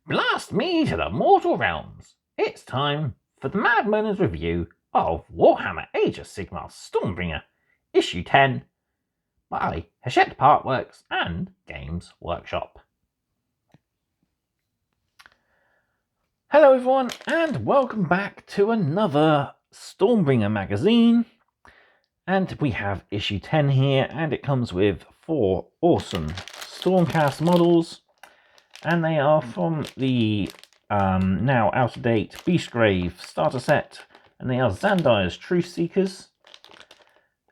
Blast me to the mortal realms! It's time for the Mad Merlins review of Warhammer Age of Sigmar Stormbringer, Issue 10, by Hachette Partworks and Games Workshop. Hello everyone, and welcome back to another Stormbringer magazine. And we have Issue 10 here, and it comes with 4 awesome Stormcast models. And they are from the now out-of-date Beastgrave starter set, and they are Xandire's Truthseekers.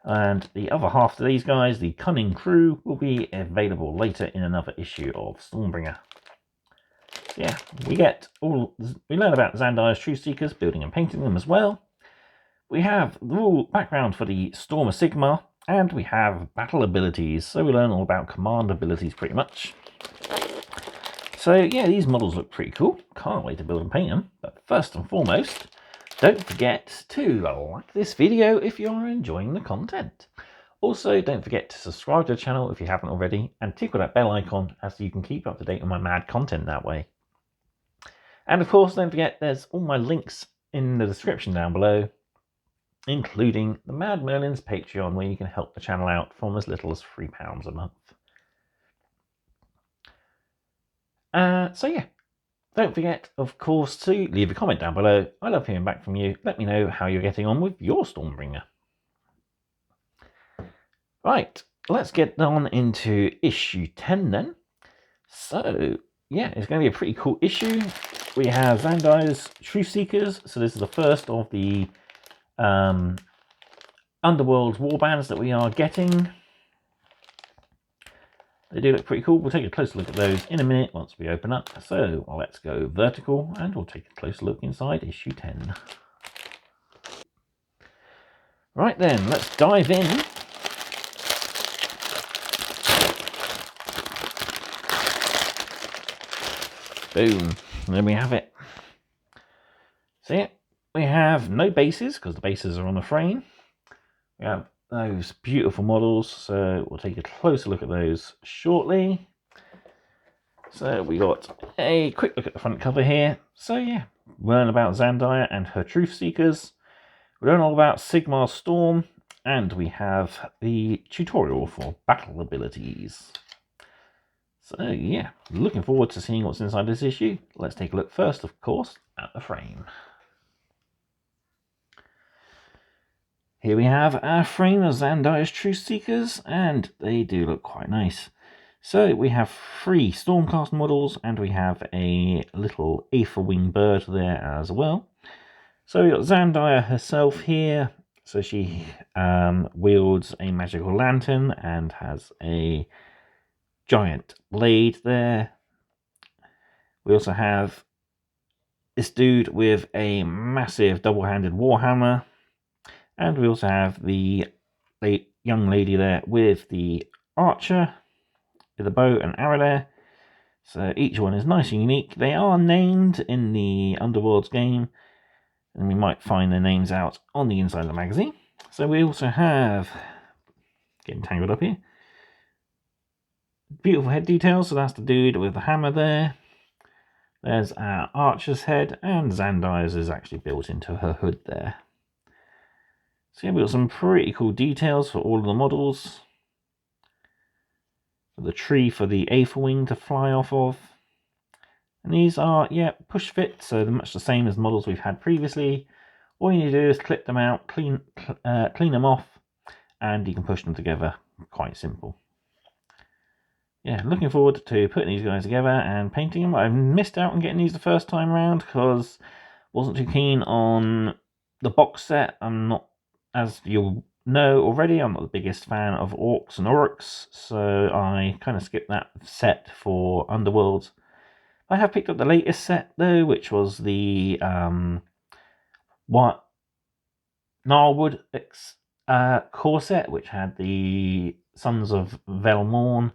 And the other half of these guys, the Cunning Crew, will be available later in another issue of Stormbringer. So yeah, we learn about Xandire's Truthseekers, building and painting them as well. We have the rule background for the Storm of Sigmar, and we have battle abilities, so we learn all about command abilities pretty much. So yeah, these models look pretty cool. Can't wait to build and paint them. But first and foremost, don't forget to like this video if you're enjoying the content. Also, don't forget to subscribe to the channel if you haven't already, and tickle that bell icon as you can keep up to date on my mad content that way. And of course, don't forget there's all my links in the description down below, including the Mad Merlins Patreon, where you can help the channel out from as little as £3 a month. So yeah, don't forget, of course, to leave a comment down below. I love hearing back from you. Let me know how you're getting on with your Stormbringer. Right, let's get on into issue 10 then. So yeah, it's going to be a pretty cool issue. We have Xandire's Truthseekers. So this is the first of the Underworld warbands that we are getting. They do look pretty cool. We'll take a closer look at those in a minute once we open up. So let's go vertical and we'll take a closer look inside issue 10. Right then, let's dive in. Boom. There we have it. So yeah, we have no bases because the bases are on the frame. We have those beautiful models, so we'll take a closer look at those shortly. So we got a quick look at the front cover here. So yeah, learn about Xandire and her Truthseekers. We learn all about Sigmar Storm, and we have the tutorial for battle abilities. So yeah, looking forward to seeing what's inside this issue. Let's take a look first, of course, at the frame. Here we have our frame of Xandire's Truthseekers, and they do look quite nice. So we have 3 Stormcast models, and we have a little Aether-wing bird there as well. So we've got Xandire herself here. So she wields a magical lantern and has a giant blade there. We also have this dude with a massive double-handed warhammer. And we also have the young lady there with the archer, with a bow and arrow there. So each one is nice and unique. They are named in the Underworlds game, and we might find their names out on the inside of the magazine. So we also have, getting tangled up here, beautiful head details. So that's the dude with the hammer there. There's our archer's head, and Xandire's is actually built into her hood there. So yeah, we've got some pretty cool details for all of the models. The tree for the Aether-wing to fly off of. And these are, yeah, push fit, so they're much the same as models we've had previously. All you need to do is clip them out, clean them off, and you can push them together. Quite simple. Yeah, looking forward to putting these guys together and painting them. I missed out on getting these the first time around because I wasn't too keen on the box set. I'm not, as you'll know already, I'm not the biggest fan of orcs and orcs, so I kind of skipped that set for Underworlds. I have picked up the latest set though, which was the Gnarlwood core set, which had the Sons of Velmorn,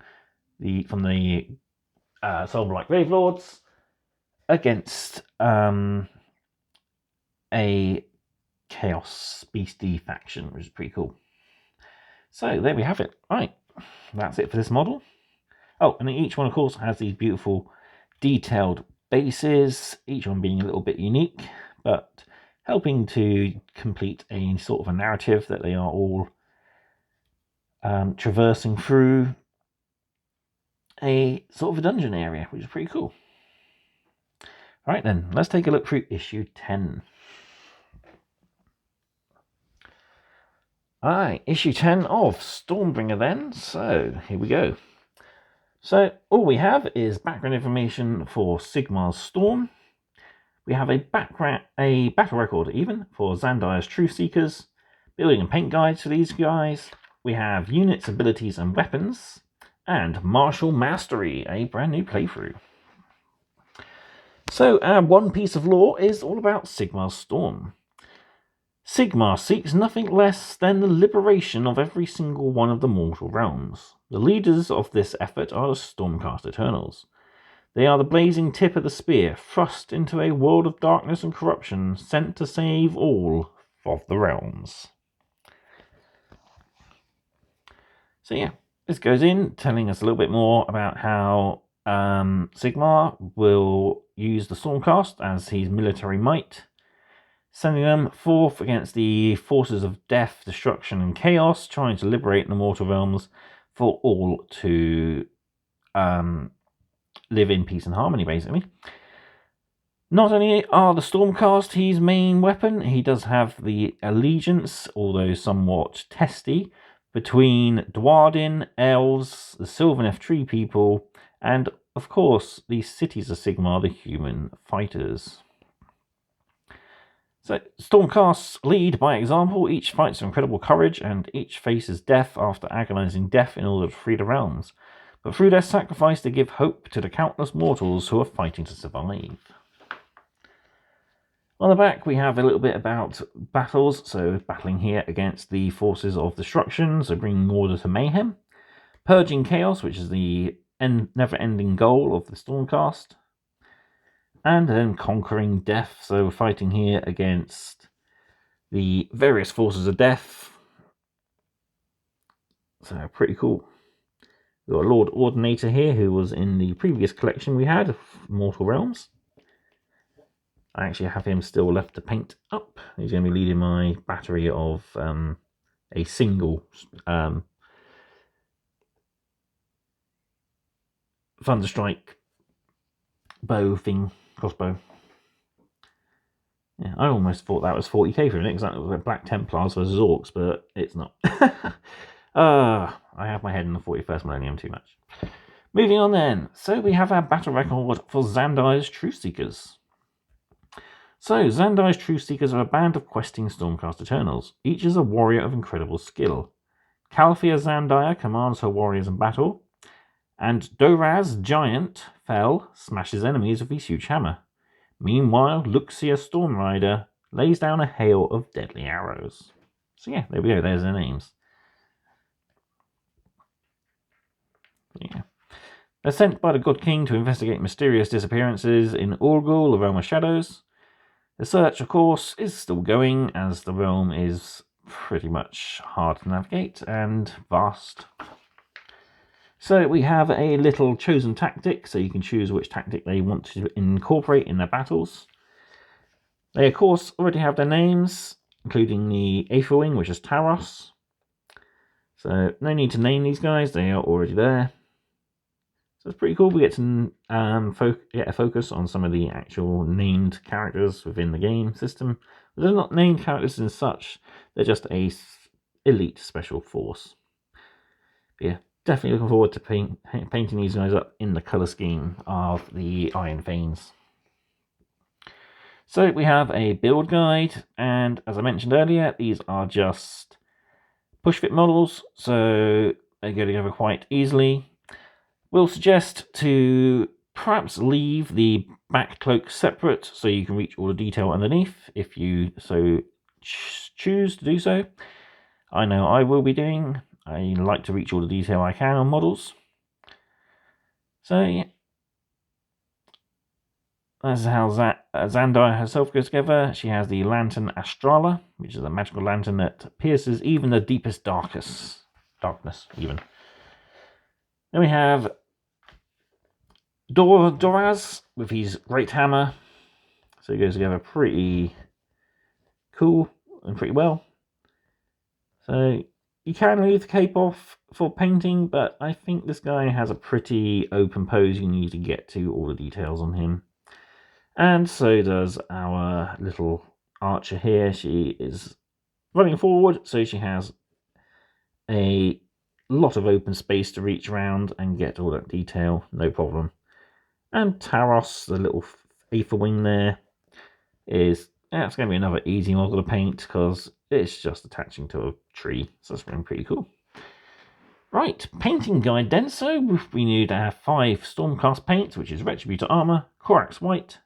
from the Soulblight Gravelords, against a Chaos Beastie faction, which is pretty cool. So there we have it. Right, that's it for this model. Oh, and each one, of course, has these beautiful detailed bases, each one being a little bit unique, but helping to complete a sort of a narrative that they are all traversing through a sort of a dungeon area, which is pretty cool. All right then, let's take a look through issue 10. Alright, issue 10 of Stormbringer then. So, here we go. So, all we have is background information for Sigmar's Storm. We have a battle record even for Xandire's Truthseekers. Building and paint guides for these guys. We have units, abilities and weapons. And Martial Mastery, a brand new playthrough. So, our one piece of lore is all about Sigmar's Storm. Sigmar seeks nothing less than the liberation of every single one of the mortal realms. The leaders of this effort are the Stormcast Eternals. They are the blazing tip of the spear, thrust into a world of darkness and corruption, sent to save all of the realms. So yeah, this goes in, telling us a little bit more about how Sigmar will use the Stormcast as his military might, sending them forth against the forces of death, destruction, and chaos, trying to liberate the mortal realms for all to live in peace and harmony, basically. Not only are the Stormcast his main weapon, he does have the allegiance, although somewhat testy, between Dwarden, elves, the Sylvaneth Tree people, and, of course, the cities of Sigmar, the human fighters. So, Stormcasts lead by example, each fights with incredible courage, and each faces death after agonizing death in order to free the realms. But through their sacrifice, they give hope to the countless mortals who are fighting to survive. On the back, we have a little bit about battles, so battling here against the forces of destruction, so bringing order to mayhem. Purging chaos, which is the never-ending goal of the Stormcast. And then conquering death, so we're fighting here against the various forces of death. So pretty cool. We've got a Lord Ordinator here, who was in the previous collection we had of Mortal Realms. I actually have him still left to paint up. He's going to be leading my battery of a single Thunderstrike bow thing. Crossbow. Yeah, I almost thought that was 40k for a minute, because that was like Black Templars versus Orcs, but it's not. I have my head in the 41st millennium too much. Moving on then. So we have our battle record for Xandire's Truthseekers. So, Xandire's Truthseekers are a band of questing Stormcast Eternals. Each is a warrior of incredible skill. Calthea Xandire commands her warriors in battle, and Doraz, Giant, Fell, smashes enemies with his huge hammer. Meanwhile, Luxia Stormrider lays down a hail of deadly arrows. So yeah, there we go, there's their names. Yeah. They're sent by the God King to investigate mysterious disappearances in Orgul, the Realm of Shadows. The search, of course, is still going, as the realm is pretty much hard to navigate and vast. So we have a little chosen tactic, so you can choose which tactic they want to incorporate in their battles. They, of course, already have their names, including the Aetherwing, which is Taros. So no need to name these guys, they are already there. So it's pretty cool, we get to get a focus on some of the actual named characters within the game system. But they're not named characters as such, they're just a elite special force. But yeah. Definitely looking forward to painting these guys up in the colour scheme of the Iron Thanes. So we have a build guide, and as I mentioned earlier, these are just push-fit models, so they go together quite easily. We'll suggest to perhaps leave the back cloak separate, so you can reach all the detail underneath, if you so choose to do so. I know I will be doing. I like to reach all the detail I can on models. So yeah, that's how Xandire herself goes together. She has the Lantern Astrala, which is a magical lantern that pierces even the deepest darkness even. Then we have Doraz with his great hammer. So it goes together pretty cool and pretty well. So you can leave the cape off for painting, but I think this guy has a pretty open pose. You need to get to all the details on him. And so does our little archer here. She is running forward, so she has a lot of open space to reach around and get all that detail, no problem. And Taros, the little aether wing there, is it's going to be another easy model to paint because it's just attaching to a tree, so it's been pretty cool. Right, painting guide then. So we need to have 5 Stormcast paints, which is Retributor Armor, Corax White,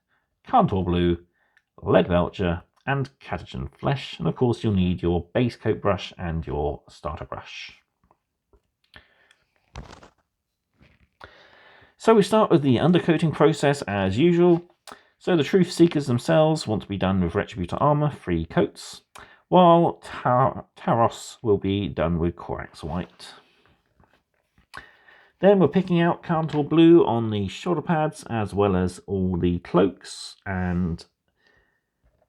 Cantor Blue, Lead Belcher, and Catagen Flesh. And of course you'll need your base coat brush and your starter brush. So we start with the undercoating process as usual. So the Truthseekers themselves want to be done with Retributor Armor, 3 coats, while Taros will be done with Corax White. Then we're picking out Cantor Blue on the shoulder pads, as well as all the cloaks and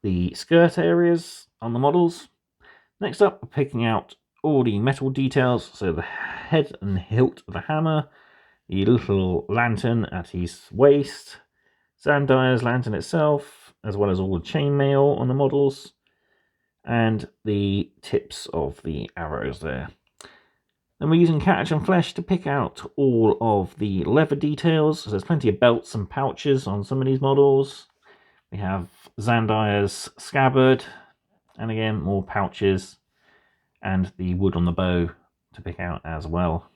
the skirt areas on the models. Next up, we're picking out all the metal details, so the head and hilt of the hammer, the little lantern at his waist, Xandire's lantern itself, as well as all the chainmail on the models, and the tips of the arrows there. Then we're using Catagen Flesh to pick out all of the leather details. So there's plenty of belts and pouches on some of these models. We have Xandire's scabbard, and again more pouches, and the wood on the bow to pick out as well.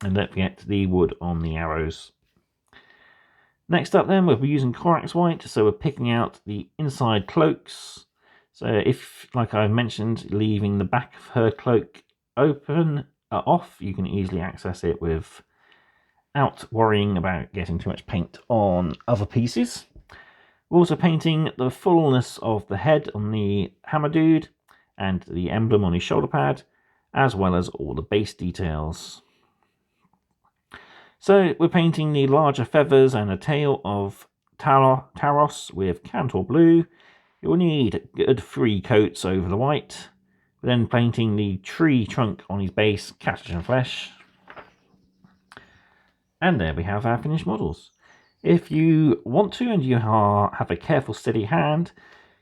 And don't forget the wood on the arrows. Next up then, we'll be using Corax White, so we're picking out the inside cloaks. So if, like I mentioned, leaving the back of her cloak open off, you can easily access it without worrying about getting too much paint on other pieces. We're also painting the fullness of the head on the hammer dude and the emblem on his shoulder pad, as well as all the base details. So we're painting the larger feathers and the tail of Taros with Cantor Blue. You'll need a good 3 coats over the white. We're then painting the tree trunk on his base, Catagen Flesh. And there we have our finished models. If you want to and you have a careful, steady hand,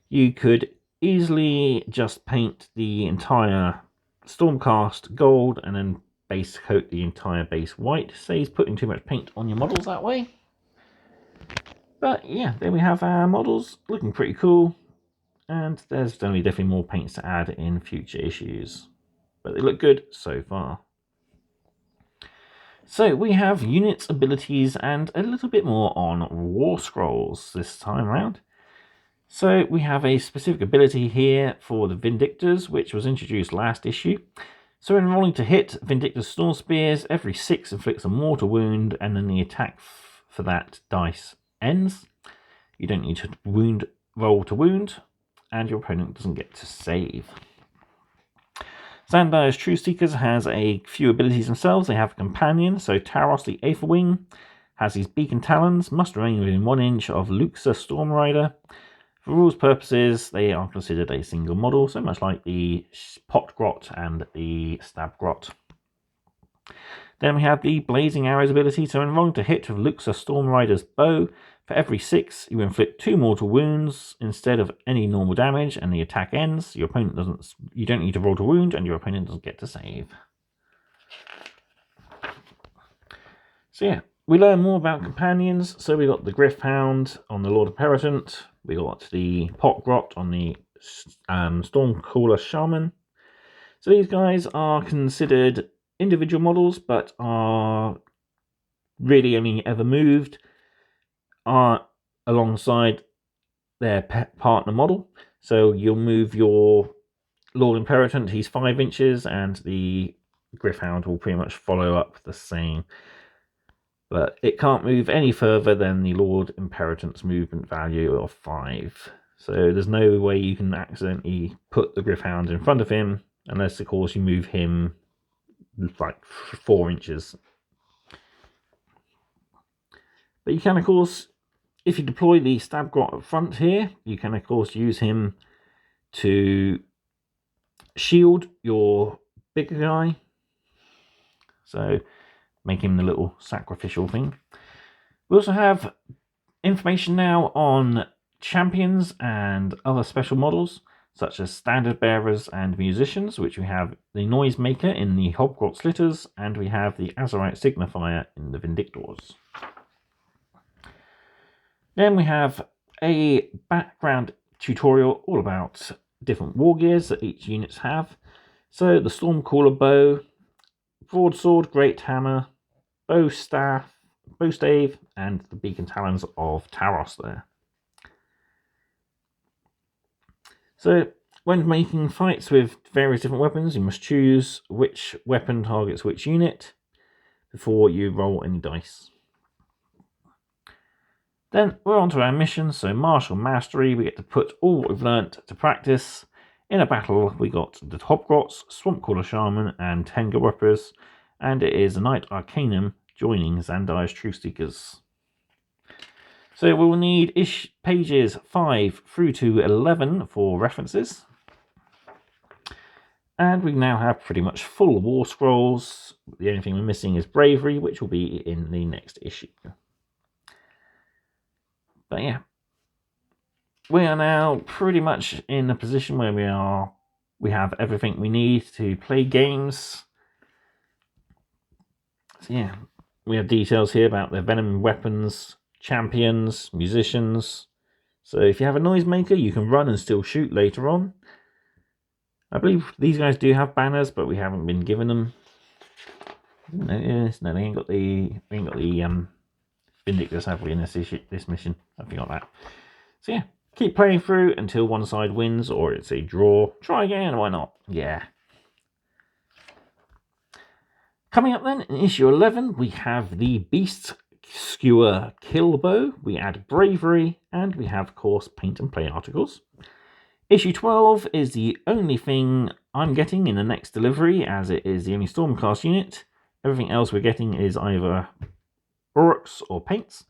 you could easily just paint the entire Stormcast gold and then base coat the entire base white. Saves putting too much paint on your models that way. But yeah, there we have our models, looking pretty cool. And there's definitely more paints to add in future issues. But they look good so far. So we have units, abilities, and a little bit more on War Scrolls this time around. So we have a specific ability here for the Vindictors, which was introduced last issue. So when rolling to hit, Vindictor's Storm Spears, every 6 inflicts a mortal wound, and then the attack for that dice ends. You don't need to roll to wound, and your opponent doesn't get to save. Xandire's Truthseekers has a few abilities themselves. They have a companion, so Taros the Aether Wing has his beacon talons, must remain within 1 inch of Luxa Stormrider. For rules purposes, they are considered a single model, so much like the Pot Grot and the Stab Grot. Then we have the Blazing Arrows ability, so when rolling to hit with Luxa Stormrider's bow, for every 6, you inflict 2 mortal wounds instead of any normal damage, and the attack ends. Your opponent doesn't. You don't need to roll to wound, and your opponent doesn't get to save. So yeah, we learn more about companions. So we got the Griffhound on the Lord Imperatant. We got the Pot Grot on the Stormcaller Shaman. So these guys are considered individual models, but are really only ever moved alongside their partner model. So you'll move your Lord Imperatant, he's 5 inches, and the Griffhound will pretty much follow up the same. But it can't move any further than the Lord Imperatant's movement value of 5. So there's no way you can accidentally put the Griffhound in front of him, unless of course you move him like 4 inches. But you can, of course, if you deploy the stab grot up front here, you can, of course, use him to shield your bigger guy. So make him the little sacrificial thing. We also have information now on champions and other special models, such as standard bearers and musicians, which we have the noisemaker in the Hobgrot Slitters, and we have the Azerite Signifier in the Vindictors. Then we have a background tutorial all about different war gears that each units have. So the Stormcaller bow, broadsword, great hammer, bow stave, and the beacon talons of Taros there. So when making fights with various different weapons, you must choose which weapon targets which unit before you roll any dice. Then we're on to our mission. So Martial Mastery, we get to put all what we've learnt to practice. In a battle, we got the Hobgrots, Swampcaller Shaman, and Tenga Weppers, and it is the Knight Arcanum joining Xandire's Truthseekers. So we will need pages 5 through to 11 for references. And we now have pretty much full war scrolls. The only thing we're missing is Bravery, which will be in the next issue. But yeah, we are now pretty much in a position where we have everything we need to play games. So yeah, we have details here about their venom weapons, champions, musicians. So if you have a noisemaker, you can run and still shoot later on. I believe these guys do have banners, but we haven't been given them. No, they ain't got the Vindictors, have we, in this mission? I forgot that. So yeah, keep playing through until one side wins or it's a draw. Try again, why not? Yeah. Coming up then, in issue 11, we have the Beast Skewer Kill Bow. We add Bravery, and we have, of course, Paint and Play articles. Issue 12 is the only thing I'm getting in the next delivery, as it is the only Stormcast unit. Everything else we're getting is either Orcs or Paints.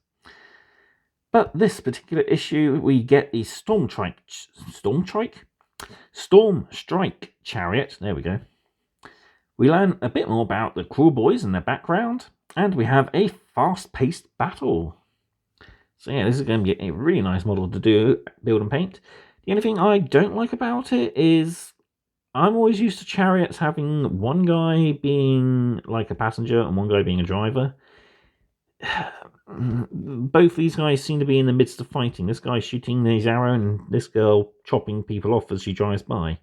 But this particular issue, we get the Stormstrike Chariot. There we go. We learn a bit more about the Cruel Boys and their background, and we have a fast-paced battle. So yeah, this is going to be a really nice model to build and paint. The only thing I don't like about it is I'm always used to chariots having one guy being like a passenger and one guy being a driver. Both these guys seem to be in the midst of fighting. This guy's shooting his arrow and this girl chopping people off as she drives by.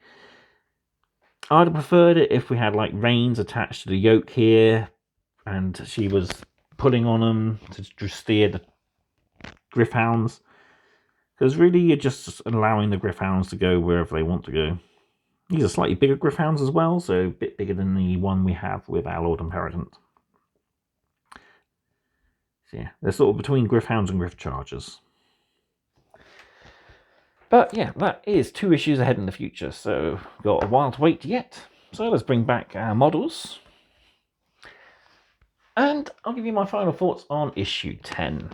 I'd have preferred it if we had like reins attached to the yoke here and she was pulling on them to steer the Griffhounds. Because really you're just allowing the Griffhounds to go wherever they want to go. These are slightly bigger Griffhounds as well, so a bit bigger than the one we have with our Lord Imperatant. So yeah, they're sort of between Griffhounds and Griff Chargers. But yeah, that is 2 issues ahead in the future, so got a while to wait yet. So let's bring back our models. And I'll give you my final thoughts on issue 10.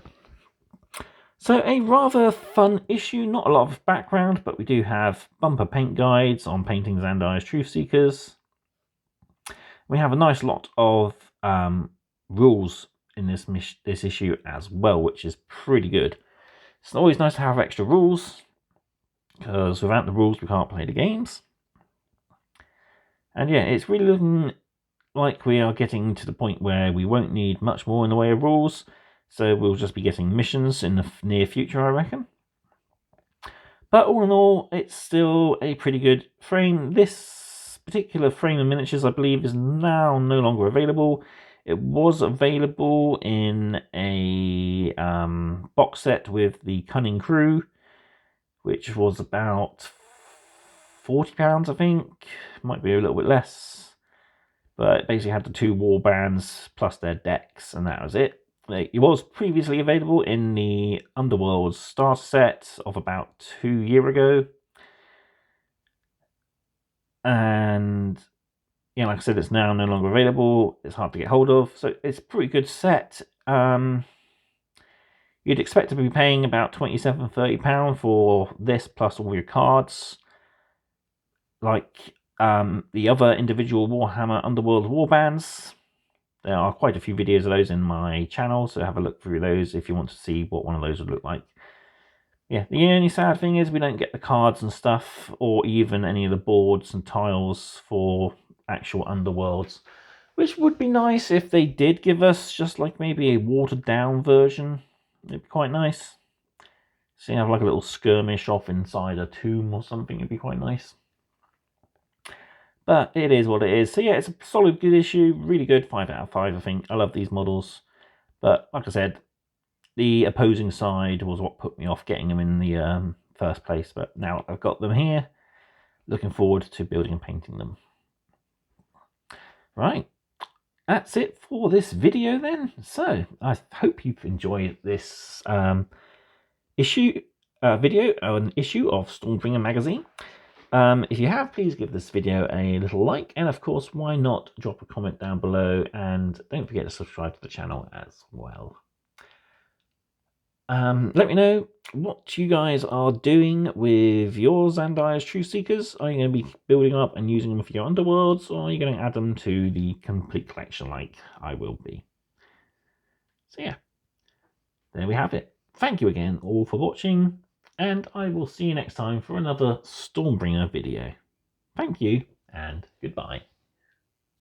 So a rather fun issue, not a lot of background, but we do have bumper paint guides on painting Xandire's Truthseekers. We have a nice lot of rules in this issue as well, which is pretty good. It's always nice to have extra rules, because without the rules we can't play the games. And yeah, it's really looking like we are getting to the point where we won't need much more in the way of rules, so we'll just be getting missions in the near future, I reckon. But all in all, it's still a pretty good frame. This particular frame of miniatures, I believe, is now no longer available. It was available in a box set with the Cunning Crew, which was about £40, I think. Might be a little bit less. But it basically had the 2 war bands plus their decks, and that was it. It was previously available in the Underworld starter set of about 2 years ago. And yeah, like I said, it's now no longer available. It's hard to get hold of. So it's a pretty good set. You'd expect to be paying about £27–30 for this plus all your cards. Like the other individual Warhammer Underworld warbands. There are quite a few videos of those in my channel, so have a look through those if you want to see what one of those would look like. Yeah, the only sad thing is we don't get the cards and stuff, or even any of the boards and tiles for actual Underworlds, which would be nice if they did give us just like maybe a watered down version. It'd be quite nice. So you have like a little skirmish off inside a tomb or something, it'd be quite nice. But it is what it is. So yeah, it's a solid, good issue. Really good. 5 out of 5, I think. I love these models. But like I said, the opposing side was what put me off getting them in the first place. But now I've got them here. Looking forward to building and painting them. Right. That's it for this video then. So I hope you've enjoyed this video, an issue of Stormbringer magazine. If you have, please give this video a little like, and of course, why not drop a comment down below, and don't forget to subscribe to the channel as well. Let me know what you guys are doing with your Xandire's Truthseekers. Are you going to be building up and using them for your Underworlds, or are you going to add them to the complete collection like I will be? So yeah, there we have it. Thank you again all for watching, and I will see you next time for another Stormbringer video. Thank you, and goodbye.